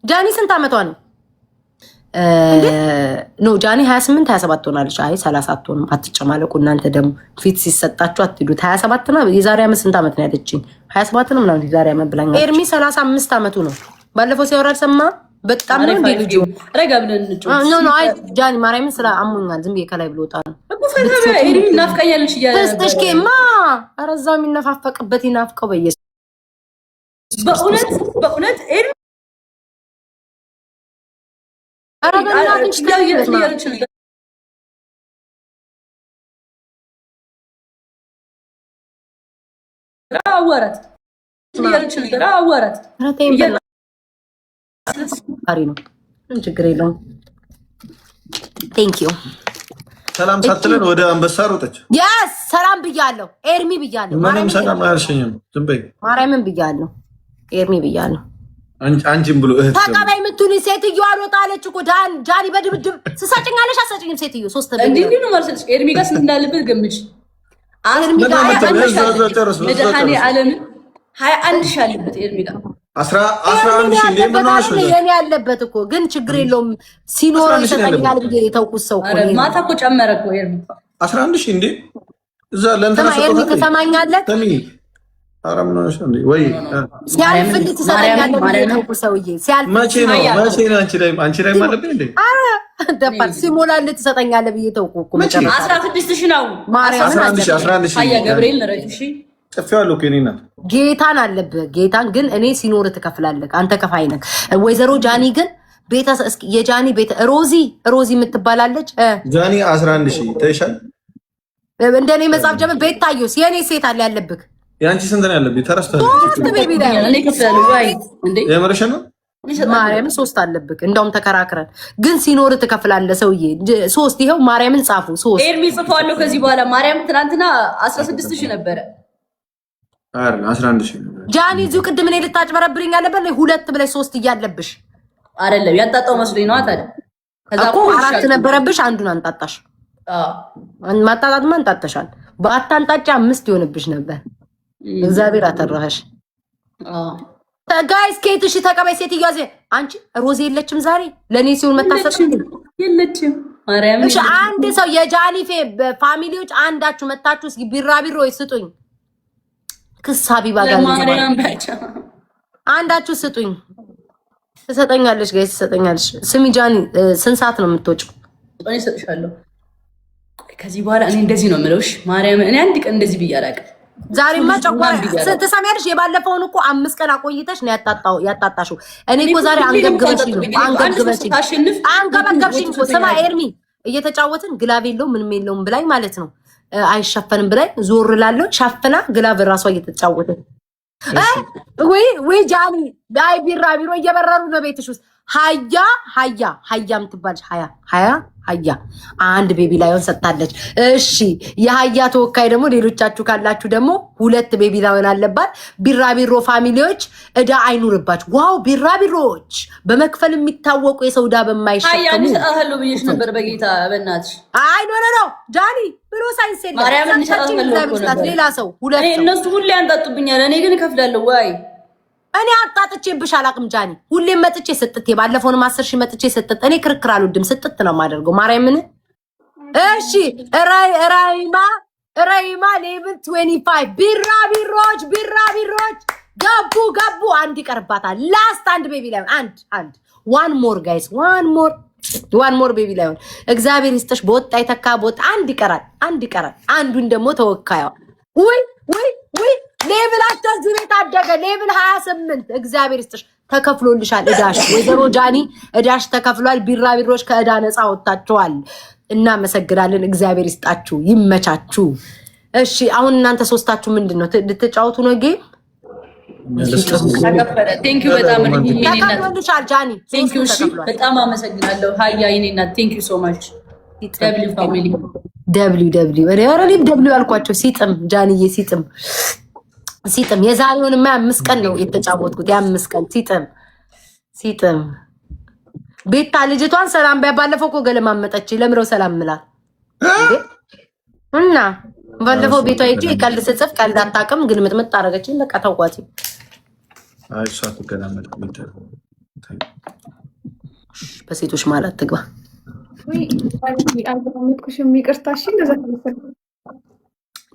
ጃኒ ስንት አመቷ ነው? ኖ ጃኒ 28 27 ሆናለች። አይ 30 አትሆንም። አትጨማለቁ እናንተ ደግሞ ፊት ሲሰጣችሁ አትሄዱት። 27 ነው። የዛሬ አመት ስንት አመት ነው ያለችኝ? 27 ነው ምናምን የዛሬ አመት ብላኛለች። ኤርሚ 35 አመቱ ነው። ባለፈው ሲያወራ ሰማ በጣም ነው እንዴ ልጅ ረጋ ብለን እንጭ ኖ አይ ጃኒ ማርያምን ስራ አሞኛል ዝም ብዬ ከላይ ብሎጣ ነው እኮ ፈታ ኤርሚ ናፍቀኛለሽ ይያለ ተስተሽኬማ አረዛው የሚነፋፈቅበት ይናፍቀው በየስ በእውነት ኤርሚ አረጋናትሽ አወራት አሪ ነው ችግር የለውም። ቴንክ ዩ ሰላም ሳትለን ወደ አንበሳ ሮጠች። ያስ ሰላም ብያለሁ። ኤርሚ ብያለሁ። ምንም ሰላም አያልሽኝም። ዝም በይ። ማርያምን ብያለሁ። ኤርሚ ብያለሁ። አንቺም ብሎ እህት ተቀባይ የምትሉኝ ሴትዮዋ አልወጣለች እኮ ጃኒ በድብድብ ስሰጭኛለሽ አሰጭኝም። ሴትዮ ሶስት እንዴ ነው ማለት ኤርሚ ጋር ስንት እንዳለበት ገምች። ኤርሚ ጋር መድኃኔ ዓለም 21 ሺህ አለበት። ኤርሚ ጋር 11 ሺህ እንደምናሽ የኔ ያለበት እኮ ግን ችግር የለውም ሲኖር ይሰጠኛል ብዬ የተውኩት ሰው እኮ ነው። ማታ እኮ ጨመረ እኮ ኤርሚ 11 ሺህ እንዴ እዛ ለእንትና ኤርሚ ትሰማኛለህ? አራም ነው እንዴ ወይ ሲያልፍ ትሰጠኛለህ ብዬ የተውኩት ሰውዬ ሲያልፍ መቼ ነው አንቺ ላይ ማለብኝ እንዴ? አረ ደፋር ሲሞላልህ ትሰጠኛለህ ብዬ ተውኩ እኮ መጨረሻ 16 ሺህ ነው። ማርያም 11 ሺህ አያ ገብርኤል ነረጅ እሺ ጽፌዋለሁ እኮ እኔና ጌታን አለብህ። ጌታን ግን እኔ ሲኖር ትከፍላለህ። አንተ ከፋይ ነህ። ወይዘሮ ጃኒ ግን ቤተ የጃኒ ቤተ ሮዚ የምትባላለች ጃኒ 11 ሺህ ተይሻል። እንደኔ መጽሐፍ ጀመር ቤት ታየውስ የኔ ሴት አለ ያለብህ። ያንቺ ስንት ነው ያለብህ? ተረስተህ ሶስት ቤቢ ላይ እኔ ከፍላለሁ ወይ እንዴ የምርሽ ነው? ማርያም ሶስት አለብህ። እንደውም ተከራክረን ግን ሲኖር ትከፍላለህ ሰውዬ። ሶስት ይኸው ማርያምን ጻፉ። ሶስት ኤርሚ ጽፈዋለሁ ከዚህ በኋላ ማርያም ትናንትና 16 ሺህ ነበረ። አረ 11 ሺህ ጃኒ እዚሁ ቅድም እኔ ልታጭበረብሪኝ አለበት ሁለት ብለሽ ሶስት እያለብሽ አይደለም ያጣጣው መስሎኝ ነው ታዲያ። ከዛ እኮ አራት ነበረብሽ አንዱን አንጣጣሽ። ማጣጣትማ አንጣጣሻል። በአታንጣጫ 5 ይሆንብሽ ነበር። እግዚአብሔር አተረፈሽ። ጋይስ ኬትሽ ተቀበይ። ሴትዮዋ አንቺ ሮዚ የለችም ዛሬ ለኔ ሲሆን መታሰብ የለችም። ማርያም እሺ አንድ ሰው የጃኒ ፋሚሊዎች አንዳችሁ መታችሁ እስኪ ቢራቢሮ ይስጡኝ። ክሳቢ ባጋል አንዳችሁ ስጡኝ። ትሰጠኛለሽ ጋይስ ትሰጠኛለሽ። ስሚ ጃኒ ስንት ሰዓት ነው የምትወጪው? እኔ እሰጥሻለሁ። ከዚህ በኋላ እኔ እንደዚህ ነው የምለውሽ። ማርያም እኔ አንድ ቀን እንደዚህ ብዬ አላውቅም። ዛሬማ ጨጓራ ትሰሚያለሽ። የባለፈውን እኮ 5 ቀን አቆይተሽ ነው ያጣጣሽው። እኔ እኮ ዛሬ አንገብግበሽኝ እኮ ስማ ኤርሚ እየተጫወትን ግላብ የለውም ምንም የለውም ብላኝ ማለት ነው አይሸፈንም ብላኝ ዞር ላለው ሸፍና ግላብ ራሷ እየተጫወትን ወይ ጃኒ ዳይ ቢራቢሮ እየበረሩ ነው ቤትሽ ውስጥ ሀያ ምትባልሽ ሀያ አንድ ቤቢ ላይሆን ሰጥታለች። እሺ የሀያ ተወካይ ደግሞ ሌሎቻችሁ ካላችሁ ደግሞ 2 ቤቢ ላይሆን አለባት። ቢራቢሮ ፋሚሊዎች እዳ አይኑርባችሁ። ዋው ቢራቢሮዎች በመክፈል የሚታወቁ የሰው እዳ በማይሸከሙ ሀያ አህሉ ብዬሽ ነበር በጌታ በእናትሽ። አይ ኖ ጃኒ ብሎ ሳይንስ የለም ሌላ ሰው 2 ሰው እነሱ ሁሌ አንጣጡብኛል። እኔ ግን እከፍላለሁ ወይ እኔ አጣጥቼብሽ አላቅም ጃኒ። ሁሌም መጥቼ ስጥት ባለፈውንም 10 ሺህ መጥቼ ስጥት። እኔ ክርክር አልወድም ስጥት ነው የማደርገው። ማርያምን እሺ ራይማ ሌቭል 25 ቢራቢሮች ገቡ አንድ ይቀርባታል። ላስት አንድ ቤቢ ላይ አንድ ዋን ሞር ጋይስ ዋን ሞር ቤቢ ላይ እግዚአብሔር ይስጥሽ። በወጣ ይተካ በወጣ አንድ ይቀራል። አንዱን ደግሞ ተወካዩ ወይ ሌቭላቸው እዚህ ቤት አደገ። ሌቭል 28 እግዚአብሔር ይስጥሽ ተከፍሎልሻል እዳሽ። ወይዘሮ ጃኒ እዳሽ ተከፍሏል። ቢራቢሮች ከእዳ ነፃ ወጣችኋል። እናመሰግናለን። እግዚአብሔር ይስጣችሁ፣ ይመቻችሁ። እሺ አሁን እናንተ ሶስታችሁ ምንድን ነው ልትጫወቱ ነው? ጌም ቴንክ ዩ በጣም ተከፍሎልሻል ጃኒ። ቴንክ ዩ እሺ በጣም አመሰግናለሁ። ሀያ የኔና ቴንክ ዩ ሶ ማች ደብሊው ፋሚሊ ደብሊው እኔ ደብሊው አልኳቸው። ሲጥም ጃኒዬ ሲጥም የዛሬውንማ 5 ቀን ነው የተጫወትኩት። 5 ቀን ሲጥም ቤታ ልጅቷን ሰላም ባለፈው እኮ ገለማመጠች። ለምረው ሰላም ምላት እና ባለፈው ቤቷ ሂጅ ቀልድ ስጽፍ ቀልድ አታውቅም ግን ምጥምጥ አደረገችኝ። በቃ ተውኳት። አይ እሷ ትገለማመጥ በሴቶች ማለት ትግባ።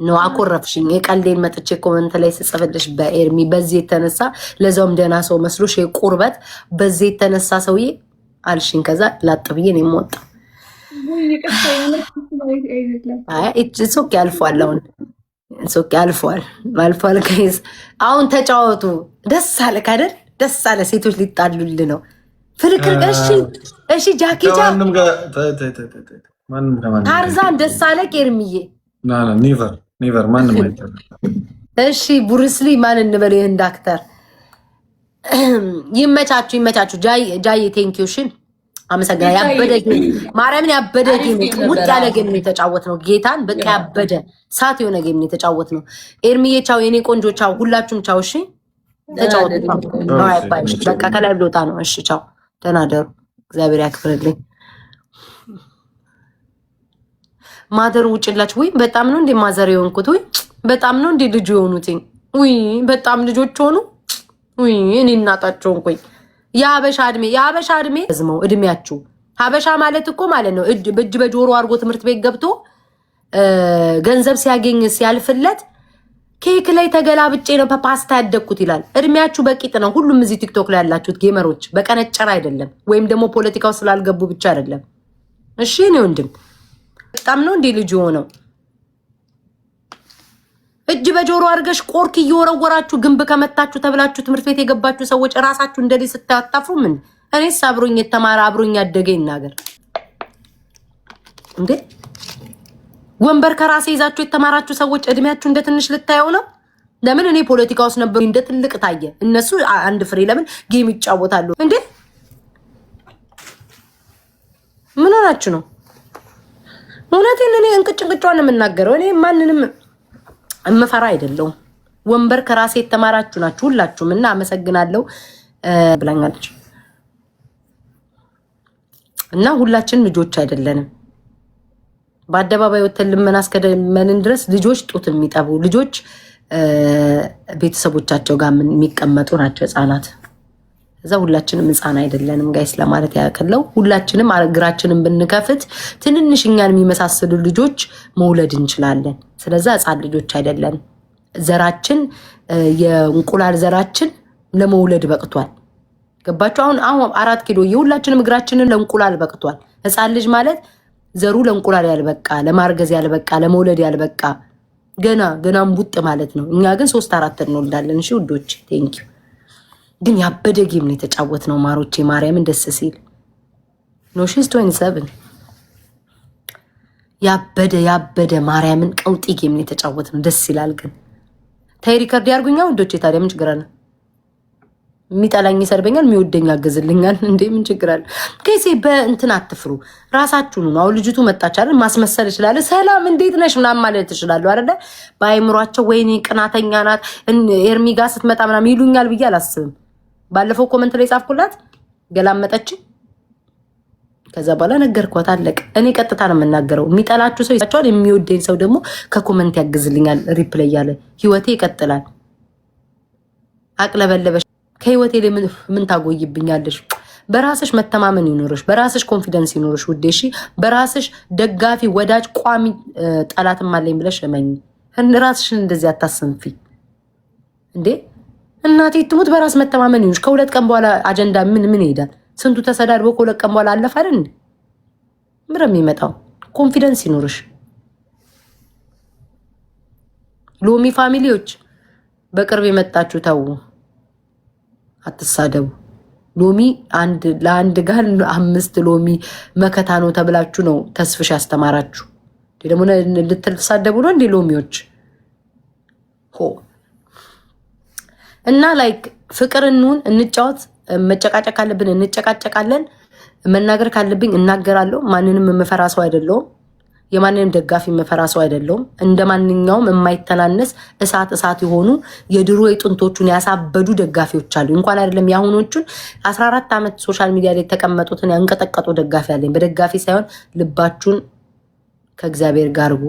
ነው አኮረፍሽኝ። የቀልዴን መጥቼ ኮመንት ላይ ስጽፍልሽ በኤርሚ በዚህ የተነሳ ለዛውም ደህና ሰው መስሎሽ የቁርበት በዚህ የተነሳ ሰውዬ አልሽኝ። ከዛ ላጥ ብዬ ነው የምወጣ። ኦኬ አልፏል። አሁን ኦኬ አልፏል። ጋይስ አሁን ተጫወቱ። ደስ አለ ካደል ደስ አለ። ሴቶች ሊጣሉል ነው ፍልክር። እሺ ጃኪጃ ታርዛን ደስ አለ ኤርሚዬ ኔቨር ማንም አይደለም። እሺ ቡርስሊ ማን እንበል? ይሄን ዳክተር ይመቻችሁ። ጃይ ቴንኪውሽን አመሰግና። ያበደ ማርያምን ያበደ ጌም ውጥ ያለ ጌም ነው የተጫወት ነው። ጌታን በቃ ያበደ ሳት የሆነ ጌም ነው የተጫወት ነው። ኤርሚዬ ቻው፣ የኔ ቆንጆ ቻው፣ ሁላችሁም ቻው። እሺ ተጫወቱ። በቃ ከላይ ብሎጣ ነው። እሺ ቻው፣ ተናደሩ። እግዚአብሔር ያክብርልኝ። ማዘር ውጭላችሁ። ወይ በጣም ነው እንዴ ማዘር የሆንኩት? ወይ በጣም ነው እንዴ ልጅ የሆኑት? ወይ በጣም ልጆች ሆኑ። ወይ እኔ እናጣቸው እንኩኝ። የሀበሻ እድሜ ዝመው እድሜያችሁ። ሀበሻ ማለት እኮ ማለት ነው እጅ በጆሮ አድርጎ ትምህርት ቤት ገብቶ ገንዘብ ሲያገኝ ሲያልፍለት ኬክ ላይ ተገላብጬ ነው በፓስታ ያደግኩት ይላል። እድሜያችሁ በቂጥ ነው። ሁሉም እዚህ ቲክቶክ ላይ ያላችሁት ጌመሮች በቀነጨር አይደለም፣ ወይም ደግሞ ፖለቲካው ስላልገቡ ብቻ አይደለም። እሺ እኔ ወንድም በጣም ነው እንዴ ልጅ ሆነው እጅ በጆሮ አድርገሽ ቆርክ እየወረወራችሁ ግንብ ከመታችሁ ተብላችሁ ትምህርት ቤት የገባችሁ ሰዎች እራሳችሁ እንደዚህ ስታጣፉ ምን? እኔስ አብሮኝ የተማረ አብሮኝ ያደገ ይናገር እንዴ? ወንበር ከራሴ ይዛችሁ የተማራችሁ ሰዎች እድሜያችሁ እንደ ትንሽ ልታየው ነው። ለምን እኔ ፖለቲካ ውስጥ ነበር እንደ ትልቅ ታየ። እነሱ አንድ ፍሬ ለምን ጌም ይጫወታሉ እንዴ? ምን ሆናችሁ ነው? እውነቴን እኔ እንቅጭቅጫን የምናገረው እኔ ማንንም እምፈራ አይደለሁም። ወንበር ከራሴ የተማራችሁ ናችሁ ሁላችሁም እና አመሰግናለሁ ብላኛለች። እና ሁላችን ልጆች አይደለንም። በአደባባይ ወተን ልመና እስከደመንን ድረስ ልጆች ጡት የሚጠቡ ልጆች ቤተሰቦቻቸው ጋር የሚቀመጡ ናቸው ህፃናት። እዛ ሁላችንም ህፃን አይደለንም ጋይስ ለማለት ያከለው። ሁላችንም እግራችንን ብንከፍት ትንንሽ እኛን የሚመሳሰሉ ልጆች መውለድ እንችላለን። ስለዛ ህፃን ልጆች አይደለንም። ዘራችን የእንቁላል ዘራችን ለመውለድ በቅቷል። ገባችሁ? አሁን 4 ኪሎ የሁላችንም እግራችንን ለእንቁላል በቅቷል። ህፃን ልጅ ማለት ዘሩ ለእንቁላል ያልበቃ፣ ለማርገዝ ያልበቃ፣ ለመውለድ ያልበቃ ገና ቡጥ ማለት ነው። እኛ ግን 3-4 እንወልዳለን። እሺ ውዶች ቴንኪው። ግን ያበደ ጌም ነው የተጫወት ነው ማሮቼ። ማርያምን ደስ ሲል ኖሽስ 27 ያበደ ማርያምን ቀውጢ ጌም ነው የተጫወት ነው። ደስ ይላል። ግን ታይ ሪከርድ ያርጉኛ ውዶቼ። ታዲያ ምን ችግር አለ? የሚጠላኝ ይሰርበኛል፣ የሚወደኝ ያገዝልኛል። እንዴ ምን ችግር አለ? ከሴ በእንትን አትፍሩ። ራሳችሁ ነው። አሁን ልጅቱ መጣች አይደል? ማስመሰል ይችላል። ሰላም እንዴት ነሽ ምናምን ማለት ይችላል አይደል? በአይምሯቸው ወይኔ ቅናተኛ ናት ኤርሚ ጋር ስትመጣ ምናምን ይሉኛል ብዬ አላስብም። ባለፈው ኮመንት ላይ ጻፍኩላት ገላመጠች። ከዛ በኋላ ነገርኳት፣ አለቀ። እኔ ቀጥታ ነው የምናገረው። የሚጠላችሁ ሰው ይዛቸዋል፣ የሚወደኝ ሰው ደግሞ ከኮመንት ያግዝልኛል። ሪፕላይ ያለ ህይወቴ ይቀጥላል። አቅለበለበሽ ከህይወቴ ላይ ምን ታጎይብኛለሽ? በራስሽ መተማመን ይኖርሽ፣ በራስሽ ኮንፊደንስ ይኖርሽ ውዴ። እሺ በራስሽ ደጋፊ፣ ወዳጅ፣ ቋሚ ጠላትም አለኝ ብለሽ እመኝ። ራስሽን እንደዚህ አታሰንፊ እንዴ። እናቴ ትሙት፣ በራስ መተማመን ይኖርሽ። ከ2 ቀን በኋላ አጀንዳ ምን ይሄዳል? ስንቱ ተሰዳድቦ ከ2 ቀን በኋላ አለፈ አይደል እንዴ? ምንም የሚመጣው ኮንፊደንስ ይኖርሽ። ሎሚ ፋሚሊዎች በቅርብ የመጣችሁ ተው፣ አትሳደቡ። ሎሚ ለአንድ ጋር 5 ሎሚ መከታ ነው ተብላችሁ ነው ተስፍሽ ያስተማራችሁ። ደግሞ ልትሳደቡ ነው እንዴ ሎሚዎች? እና ላይክ ፍቅር እንሁን፣ እንጫወት። መጨቃጨቅ ካለብን እንጨቃጨቃለን። መናገር ካለብኝ እናገራለሁ። ማንንም የምፈራ ሰው አይደለሁም። የማንንም ደጋፊ የምፈራ ሰው አይደለሁም። እንደ ማንኛውም የማይተናነስ እሳት የሆኑ የድሮ የጥንቶቹን ያሳበዱ ደጋፊዎች አሉ። እንኳን አይደለም የአሁኖቹን 14 ዓመት ሶሻል ሚዲያ ላይ የተቀመጡትን ያንቀጠቀጡ ደጋፊ አለኝ። በደጋፊ ሳይሆን ልባችሁን ከእግዚአብሔር ጋር አድርጉ።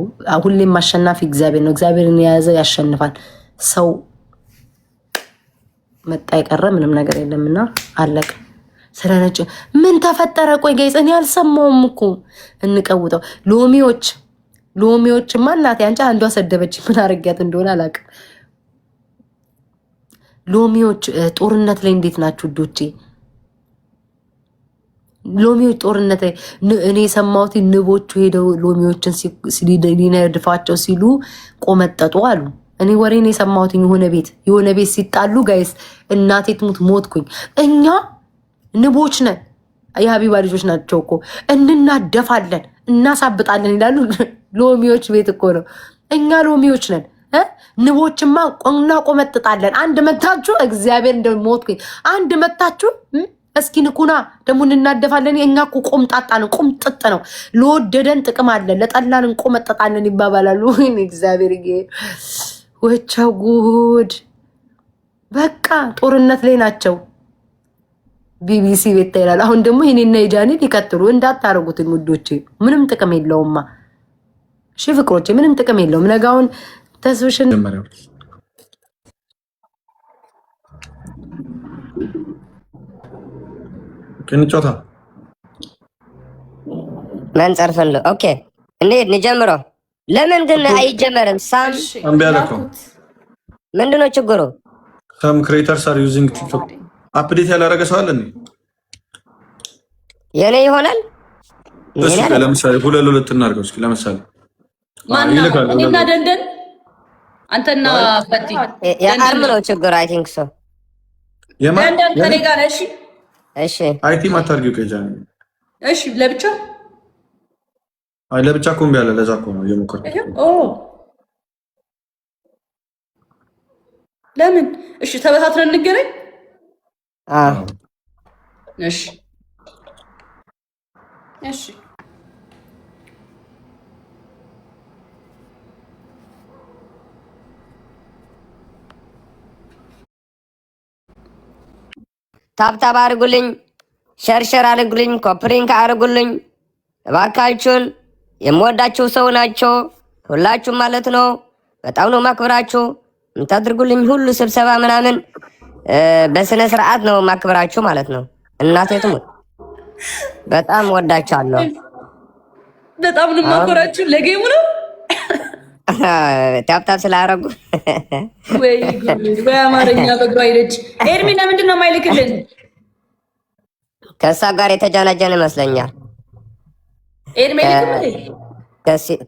ሁሌም አሸናፊ እግዚአብሔር ነው። እግዚአብሔርን የያዘ ያሸንፋል። ሰው መጣ የቀረ ምንም ነገር የለምና አለቀ። ስለ ነጭ ምን ተፈጠረ? ቆይ ጋይስ እኔ አልሰማውም እኮ እንቀውጠው። ሎሚዎችማ እናቴ አንቺ አንዷ ሰደበች። ምን አረጋት እንደሆነ አላውቅም። ሎሚዎች ጦርነት ላይ እንዴት ናችሁ ዶቼ? ሎሚዎች ጦርነት ላይ እኔ የሰማሁት ንቦቹ ሄደው ሎሚዎችን ሊነድፋቸው ሲሉ ቆመጠጡ አሉ። እኔ ወሬን የሰማሁት የሆነ ቤት ሲጣሉ ጋይስ እናቴ ትሙት ሞትኩኝ። እኛ ንቦች ነን፣ የሀቢባ ልጆች ናቸው እኮ እንናደፋለን፣ እናሳብጣለን ይላሉ። ሎሚዎች ቤት እኮ ነው። እኛ ሎሚዎች ነን። ንቦችማ እናቆመጥጣለን። አንድ መታችሁ እግዚአብሔር እንደ ሞትኩኝ። አንድ መታችሁ እስኪ ንኩና ደግሞ እንናደፋለን። የእኛ እኮ ቆምጣጣ ነው፣ ቁምጥጥ ነው። ለወደደን ጥቅም አለን፣ ለጠላን እንቆመጠጣለን ይባባላሉ። እግዚአብሔር ወቻው ጉድ። በቃ ጦርነት ላይ ናቸው። ቢቢሲ ቤት ይላል። አሁን ደግሞ ይሄኔና የጃኒ ሊቀጥሉ እንዳታረጉት ውዶቼ። ምንም ጥቅም የለውማ። እሺ ፍቅሮቼ፣ ምንም ጥቅም የለውም። ነጋውን ተስብሽን ከንጮታ መንጸር ፈለ ኦኬ፣ እንዴት እንጀምረው? ለምን ግን አይጀመርም? ሳም አንቢያለኩ ምንድነው ችግሩ? some creators are using TikTok አፕዴት ያላረገ ሰው አለ እንዴ? የኔ ይሆናል። እሺ ለምሳሌ ሁለት እናርገው እስኪ። ለምሳሌ እኔና ደንደን አንተና ፈቲ የአርም ነው ችግር። አይ ቲንክ ሶ ደንደን ከኔ ጋር ነሽ? እሺ አይቲ ማታርጊው ከጃኒ። እሺ ለብቻ ለብቻ ኮምቢ ያለ ለዛ እኮ ነው የሞከርኩት። ለምን? እሺ ተበታትረን እንገናኝ። እሺ እሺ ታብታብ አድርጉልኝ፣ ሸርሸር አድርጉልኝ፣ ኮፕሪንክ አድርጉልኝ እባካችሁን። የምወዳችሁ ሰው ናቸው ሁላችሁም ማለት ነው። በጣም ነው ማክብራችሁ። የምታደርጉልኝ ሁሉ ስብሰባ ምናምን በስነ ስርዓት ነው ማክብራችሁ ማለት ነው። እናቴ ትሙት በጣም ወዳችኋለሁ። በጣም ነው ማክብራችሁ። ለጌሙ ነው ታብታብ ስላደረጉ ወይ በአማርኛ በግራ አይደች። ኤርሚ ለምንድን ነው የማይልክልን? ከእሷ ጋር የተጃነጀን ይመስለኛል። ኤርሚ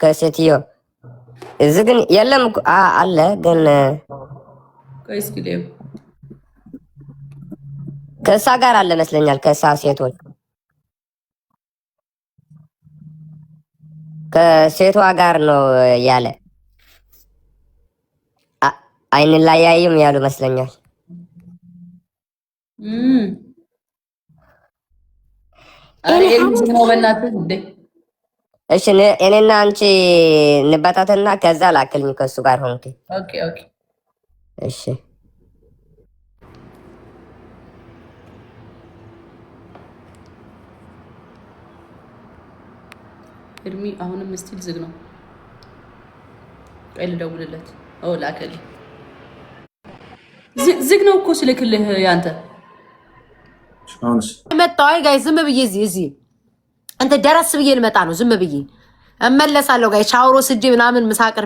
ከሴትዮ እዚህ ግን የለም አለ ግን ከእሷ ጋር አለ ይመስለኛል። ከእሷ ሴቶች ከሴቷ ጋር ነው ያለ። አይን ላይ ያዩም ያሉ ይመስለኛል። እሺ እኔና አንቺ እንበታተና ከዛ ላክልኝ ከሱ ጋር ሆንክ። ኦኬ ኦኬ እሺ እድሜ አሁንም ስቲል ዝግ ነው። ቀይ ልደውልለት። ላከልኝ። ዝግ ነው እኮ ስልክልህ ያንተ መጣው። አይ ጋይ ዝም ብዬ እዚህ አንተ ደረስ ብዬ ልመጣ ነው። ዝም ብዬ እመለሳለሁ። ጋይ ሻውሮ ስጄ ምናምን ምሳቅር